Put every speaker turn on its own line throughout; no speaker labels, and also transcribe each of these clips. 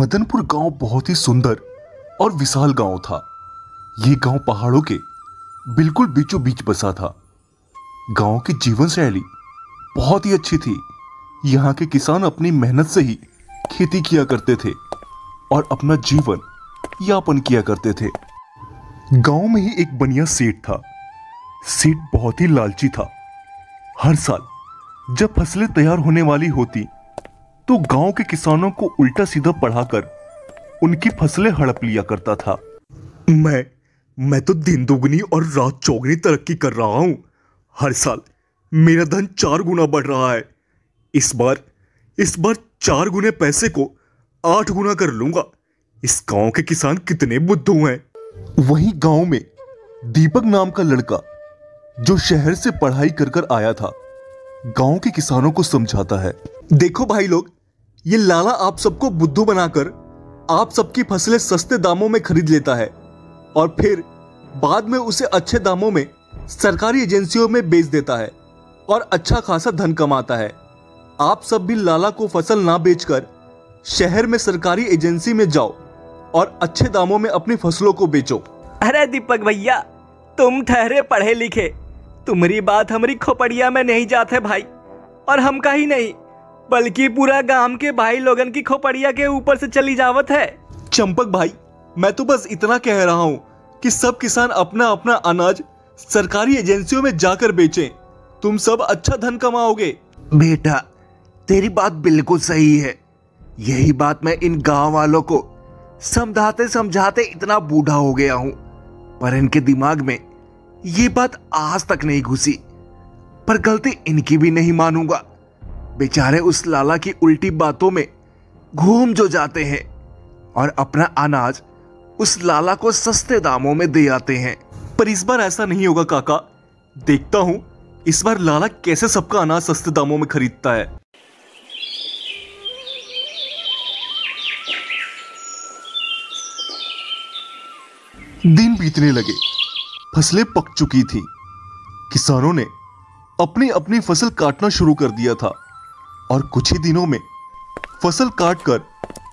मदनपुर गांव बहुत ही सुंदर और विशाल गांव था। ये गांव पहाड़ों के बिल्कुल बीचों बीच बसा था। गांव की जीवन शैली बहुत ही अच्छी थी। यहाँ के किसान अपनी मेहनत से ही खेती किया करते थे और अपना जीवन यापन किया करते थे। गांव में ही एक बनिया सेठ था। सेठ बहुत ही लालची था। हर साल जब फसलें तैयार होने वाली होती तो गांव के किसानों को उल्टा सीधा पढ़ाकर उनकी फसलें हड़प लिया करता था। मैं तो दिन दुगनी और रात चौगनी तरक्की कर रहा हूं। हर साल मेरा धन 4 गुना बढ़ रहा है। इस बार 4 गुने पैसे को 8 गुना कर लूंगा। इस गांव के किसान कितने बुद्धू हैं। वहीं गांव में दीपक नाम का लड़का जो शहर से पढ़ाई कर कर आया था, गांव के किसानों को समझाता है। देखो भाई लोग, ये लाला आप सबको बुद्धू बनाकर आप सबकी फसलें सस्ते दामों में खरीद लेता है और फिर बाद में उसे अच्छे दामों में सरकारी एजेंसियों में बेच देता है और अच्छा खासा धन कमाता है। आप सब भी लाला को फसल ना बेचकर शहर में सरकारी एजेंसी में जाओ और अच्छे दामों में अपनी फसलों को बेचो।
अरे दीपक भैया, तुम ठहरे पढ़े लिखे, तुम्हारी बात हमारी खोपड़िया में नहीं जाते भाई। और हम का ही नहीं बल्कि पूरा गांव के भाई लोगन की खोपड़िया के ऊपर से चली जावत है।
चंपक भाई, मैं तो बस इतना कह रहा हूं कि सब किसान अपना अपना अनाज सरकारी एजेंसियों में जाकर बेचें। तुम सब अच्छा धन कमाओगे।
बेटा, तेरी बात बिल्कुल सही है। यही बात मैं इन गांव वालों को समझाते समझाते इतना बूढ़ा हो गया हूं, पर इनके दिमाग में ये बात आज तक नहीं घुसी। पर गलती इनकी भी नहीं मानूंगा। बेचारे उस लाला की उल्टी बातों में घूम जो जाते हैं और अपना अनाज उस लाला को सस्ते दामों में दे आते हैं।
पर इस बार ऐसा नहीं होगा काका। देखता हूं इस बार लाला कैसे सबका अनाज सस्ते दामों में खरीदता है। दिन बीतने लगे। फसलें पक चुकी थी। किसानों ने अपनी अपनी फसल काटना शुरू कर दिया था और कुछ ही दिनों में फसल काटकर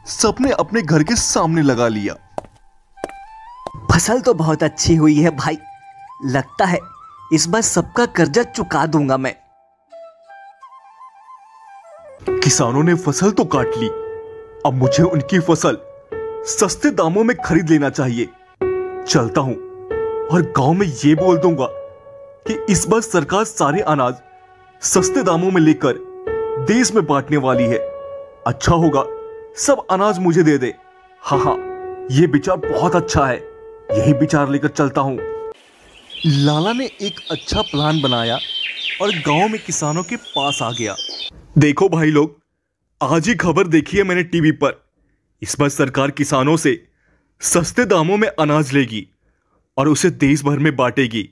सबने अपने घर के सामने लगा लिया।
फसल तो बहुत अच्छी हुई है भाई। लगता है इस बार सबका कर्जा चुका दूंगा मैं।
किसानों ने फसल तो काट ली। अब मुझे उनकी फसल सस्ते दामों में खरीद लेना चाहिए। चलता हूं और गांव में ये बोल दूंगा कि इस बार सरकार सारे अनाज सस्ते दामों में लेकर देश में बांटने वाली है। अच्छा होगा सब अनाज मुझे दे दे। हाँ, ये विचार बहुत अच्छा है। यही विचार लेकर चलता हूं। लाला ने एक अच्छा प्लान बनाया और गांव में किसानों के पास आ गया। देखो भाई लोग, आज ही खबर देखी है मैंने टीवी पर। इस बार सरकार किसानों से सस्ते दामों में अनाज लेगी और उसे देश भर में बांटेगी।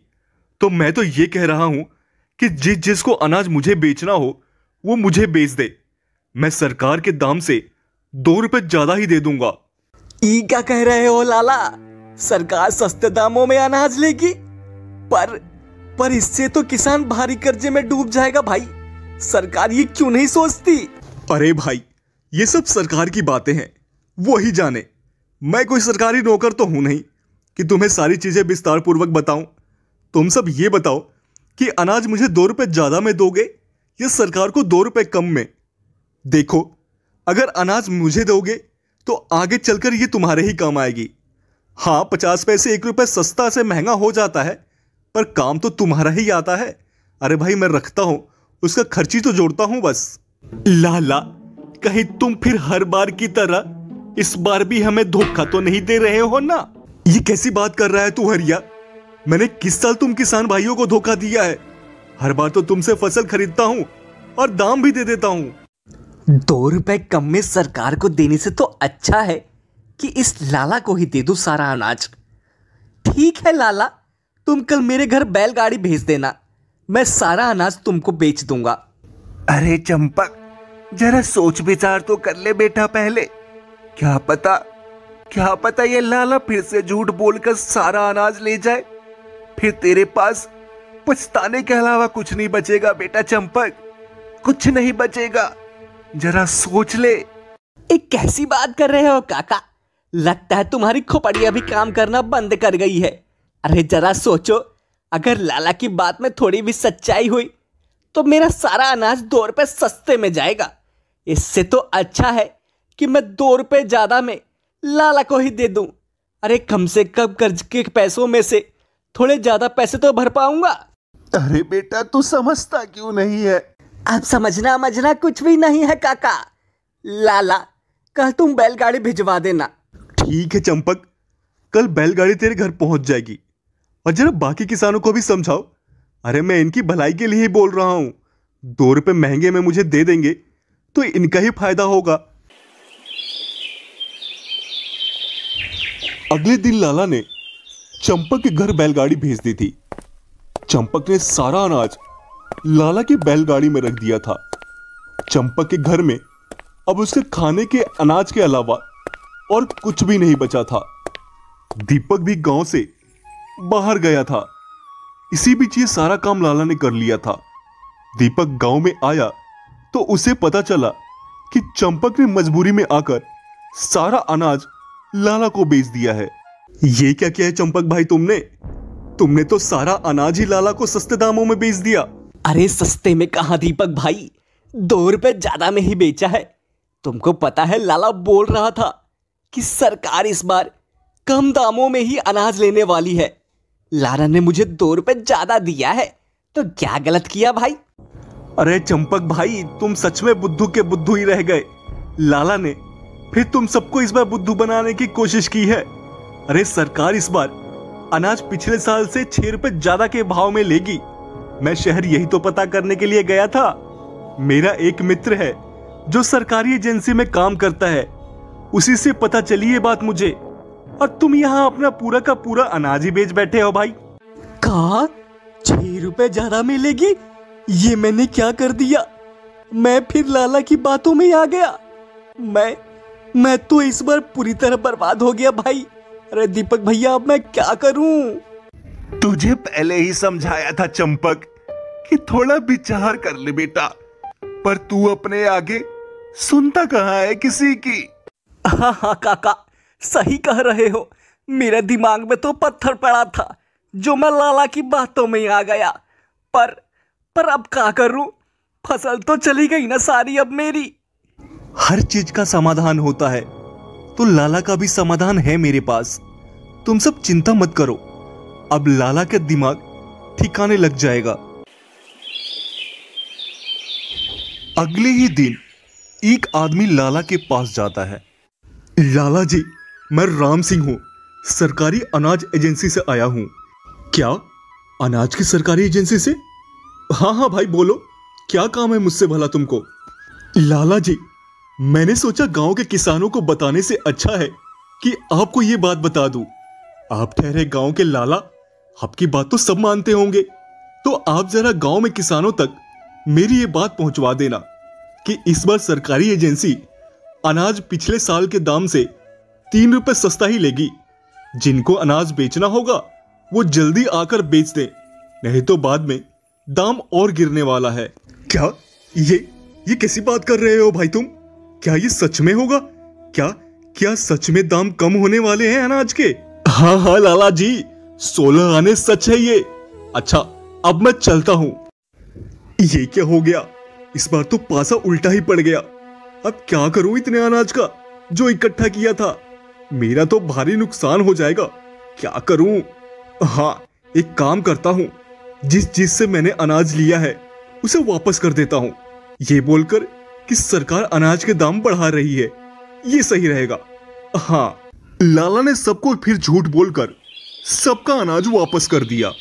तो मैं तो ये कह रहा हूं कि जिसको अनाज मुझे बेचना हो वो मुझे बेच दे। मैं सरकार के दाम से 2 रुपए ज्यादा ही दे दूंगा।
ई क्या कह रहे हो लाला? सरकार सस्ते दामों में अनाज लेगी? पर इससे तो किसान भारी कर्जे में डूब जाएगा भाई। सरकार ये क्यों नहीं सोचती?
अरे भाई, ये सब सरकार की बातें हैं, वो ही जाने। मैं कोई सरकारी नौकर तो हूं नहीं कि तुम्हें सारी चीजें विस्तार पूर्वक बताऊं। तुम सब ये बताओ कि अनाज मुझे 2 रुपए ज्यादा में दोगे या सरकार को 2 रुपए कम में? देखो, अगर अनाज मुझे दोगे तो आगे चलकर ये तुम्हारे ही काम आएगी। हाँ, 50 पैसे 1 रुपए सस्ता से महंगा हो जाता है, पर काम तो तुम्हारा ही आता है। अरे भाई, मैं रखता हूं, उसका खर्ची तो जोड़ता हूं बस। लाला, कहीं तुम फिर हर बार की तरह इस बार भी हमें धोखा तो नहीं दे रहे हो ना? ये कैसी बात कर रहा है तू हरिया? मैंने किस साल तुम किसान भाइयों को धोखा दिया है? हर बार तो तुमसे फसल खरीदता हूं और दाम भी दे देता हूं।
2 रुपए कम में सरकार को देने से तो अच्छा है कि इस लाला को ही दे दूं सारा अनाज। ठीक है लाला, तुम कल मेरे घर बैलगाड़ी भेज देना, मैं सारा अनाज तुमको बेच दूंगा।
अरे चंपक, जरा सोच विचार तो कर ले बेटा पहले। क्या पता ये लाला फिर से झूठ बोलकर सारा अनाज ले जाए। फिर तेरे पास पछताने के अलावा कुछ नहीं बचेगा बेटा चंपक, कुछ नहीं बचेगा। जरा सोच ले।
ये कैसी बात कर रहे हो काका? लगता है तुम्हारी खोपड़ियां भी काम करना बंद कर गई है। अरे जरा सोचो, अगर लाला की बात में थोड़ी भी सच्चाई हुई तो मेरा सारा अनाज 2 रुपए सस्ते में जाएगा। इससे तो अच्छा है कि मैं 2 रुपए ज्यादा में लाला को ही दे दूं। अरे कम से कम कर्ज के पैसों में से थोड़े ज्यादा पैसे तो भर पाऊंगा।
अरे बेटा, तू समझता क्यों नहीं है?
अब समझना मझना कुछ भी नहीं है काका। लाला, कल तुम बैलगाड़ी भिजवा देना।
ठीक है चंपक, कल बैलगाड़ी तेरे घर पहुंच जाएगी। और जरा बाकी किसानों को भी समझाओ। अरे मैं इनकी भलाई के लिए ही बोल रहा हूं। 2 रुपए महंगे में मुझे दे देंगे तो इनका ही फायदा होगा। अगले दिन लाला ने चंपक के घर बैलगाड़ी भेज दी थी। चंपक ने सारा अनाज लाला की बैलगाड़ी में रख दिया था। चंपक के घर में अब उसके खाने के अनाज के अलावा और कुछ भी नहीं बचा था। दीपक भी गांव से बाहर गया था। इसी बीच ये सारा काम लाला ने कर लिया था। दीपक गांव में आया तो उसे पता चला कि चंपक ने मजबूरी में आकर सारा अनाज लाला को बेच दिया है। ये क्या किया है चंपक भाई तुमने तो सारा अनाज ही लाला को सस्ते दामों में बेच दिया।
अरे सस्ते में कहां दीपक भाई, 2 रुपए ज्यादा में ही बेचा है। तुमको पता है लाला बोल रहा था कि सरकार इस बार कम दामों में ही अनाज लेने वाली है। लाला ने मुझे 2 रुपए ज्यादा दिया है, तो क्या गलत किया भाई?
अरे चंपक भाई, तुम सच में बुद्धू के बुद्धू ही रह गए। लाला ने फिर तुम सबको इस बार बुद्धू बनाने की कोशिश की है। अरे सरकार इस बार अनाज पिछले साल से 6 रुपए ज्यादा के भाव में लेगी। मैं शहर यही तो पता करने के लिए गया था। मेरा एक मित्र है जो सरकारी एजेंसी में काम करता है, उसी से पता चली ये बात मुझे। और तुम यहाँ अपना पूरा का पूरा अनाज ही बेच बैठे हो भाई।
कहा 6 रुपए ज्यादा मिलेगी? ये मैंने क्या कर दिया? मैं फिर लाला की बातों में आ गया। मैं तो इस बार पूरी तरह बर्बाद हो गया भाई। अरे दीपक भैया, अब मैं क्या करूं?
तुझे पहले ही समझाया था चंपक कि थोड़ा विचार कर ले बेटा, पर तू अपने आगे सुनता कहां है किसी की।
हाँ हाँ काका, सही कह रहे हो। मेरे दिमाग में तो पत्थर पड़ा था जो मैं लाला की बातों में आ गया। पर अब क्या करूं? फसल तो चली गई ना सारी अब मेरी।
हर चीज का समाधान होता है, तो लाला का भी समाधान है मेरे पास। तुम सब चिंता मत करो, अब लाला का दिमाग ठिकाने लग जाएगा। अगले ही दिन एक आदमी लाला के पास जाता है। लाला जी, मैं राम सिंह हूं, सरकारी अनाज एजेंसी से आया हूं। क्या? अनाज की सरकारी एजेंसी से? हाँ हाँ भाई बोलो, क्या काम है मुझसे भला तुमको? लाला जी, मैंने सोचा गांव के किसानों को बताने से अच्छा है कि आपको ये बात बता दूं। आप ठहरे गांव के लाला, आपकी बात तो सब मानते होंगे, तो आप जरा गांव में किसानों तक मेरी ये बात पहुंचवा देना कि इस बार सरकारी एजेंसी अनाज पिछले साल के दाम से 3 रुपए सस्ता ही लेगी। जिनको अनाज बेचना होगा वो जल्दी आकर बेच दें, नहीं तो बाद में दाम और गिरने वाला है। क्या ये कैसी बात कर रहे हो भाई तुम? क्या ये सच में होगा? क्या सच में दाम कम होने वाले हैं अनाज के? हाँ हाँ लाला जी, 16 आने सच है ये। अच्छा, अब मैं चलता हूं। ये क्या हो गया? इस बार तो पासा उल्टा ही पड़ गया। अब क्या करूं इतने अनाज का जो इकट्ठा किया था? मेरा तो भारी नुकसान हो जाएगा। क्या करूं? हाँ, एक काम करता हूं, जिस चीज से मैंने अनाज लिया है उसे वापस कर देता हूं। ये बोलकर कि सरकार अनाज के दाम बढ़ा रही है, ये सही रहेगा। हाँ, लाला ने सबको फिर झूठ बोलकर सबका अनाज वापस कर दिया।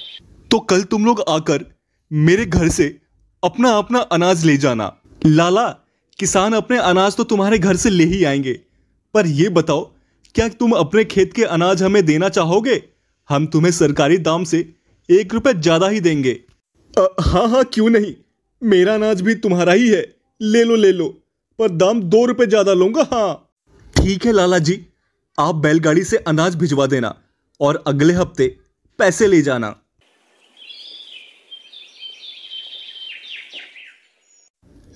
तो कल तुम लोग आकर मेरे घर से अपना अपना अनाज ले जाना। लाला, किसान अपने अनाज तो तुम्हारे घर से ले ही आएंगे, पर यह बताओ, क्या तुम अपने खेत के अनाज हमें देना चाहोगे? हम तुम्हें सरकारी दाम से 1 रुपए ज्यादा ही देंगे। हाँ हाँ, क्यों नहीं, मेरा अनाज भी तुम्हारा ही है, ले लो, पर दाम 2 रुपए ज्यादा लूंगा। हाँ ठीक है लाला जी, आप बैलगाड़ी से अनाज भिजवा देना और अगले हफ्ते पैसे ले जाना।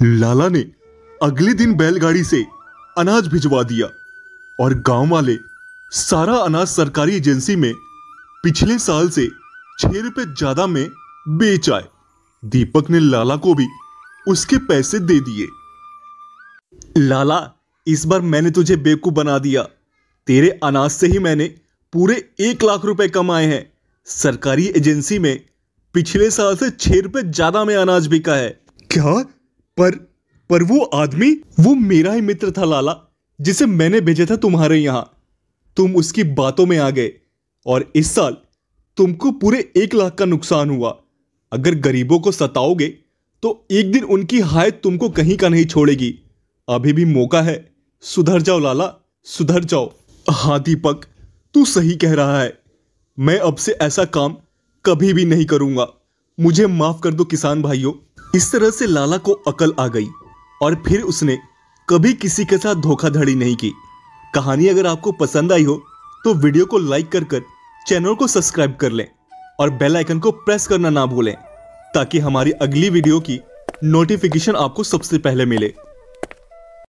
लाला ने अगले दिन बैलगाड़ी से अनाज भिजवा दिया और गांव वाले सारा अनाज सरकारी एजेंसी में पिछले साल से 6 रुपए ज्यादा में बेच आए। दीपक ने लाला को भी उसके पैसे दे दिए।
लाला, इस बार मैंने तुझे बेवकूफ बना दिया। तेरे अनाज से ही मैंने पूरे 1 लाख रुपए कमाए हैं। सरकारी एजेंसी में पिछले साल से 6 रुपए ज्यादा में अनाज बिका है।
क्या? पर वो आदमी?
वो मेरा ही मित्र था लाला, जिसे मैंने भेजा था तुम्हारे यहां। तुम उसकी बातों में आ गए और इस साल तुमको पूरे 1 लाख का नुकसान हुआ। अगर गरीबों को सताओगे तो एक दिन उनकी हायत तुमको कहीं का नहीं छोड़ेगी। अभी भी मौका है, सुधर जाओ लाला, सुधर जाओ।
हाँ दीपक, तू सही कह रहा है। मैं अब से ऐसा काम कभी भी नहीं करूंगा। मुझे माफ कर दो किसान भाइयों।
इस तरह से लाला को अकल आ गई और फिर उसने कभी किसी के साथ धोखाधड़ी नहीं की। कहानी अगर आपको पसंद आई हो तो वीडियो को लाइक कर चैनल को सब्सक्राइब कर लें और बेल आइकन को प्रेस करना ना भूलें, ताकि हमारी अगली वीडियो की नोटिफिकेशन आपको सबसे पहले मिले।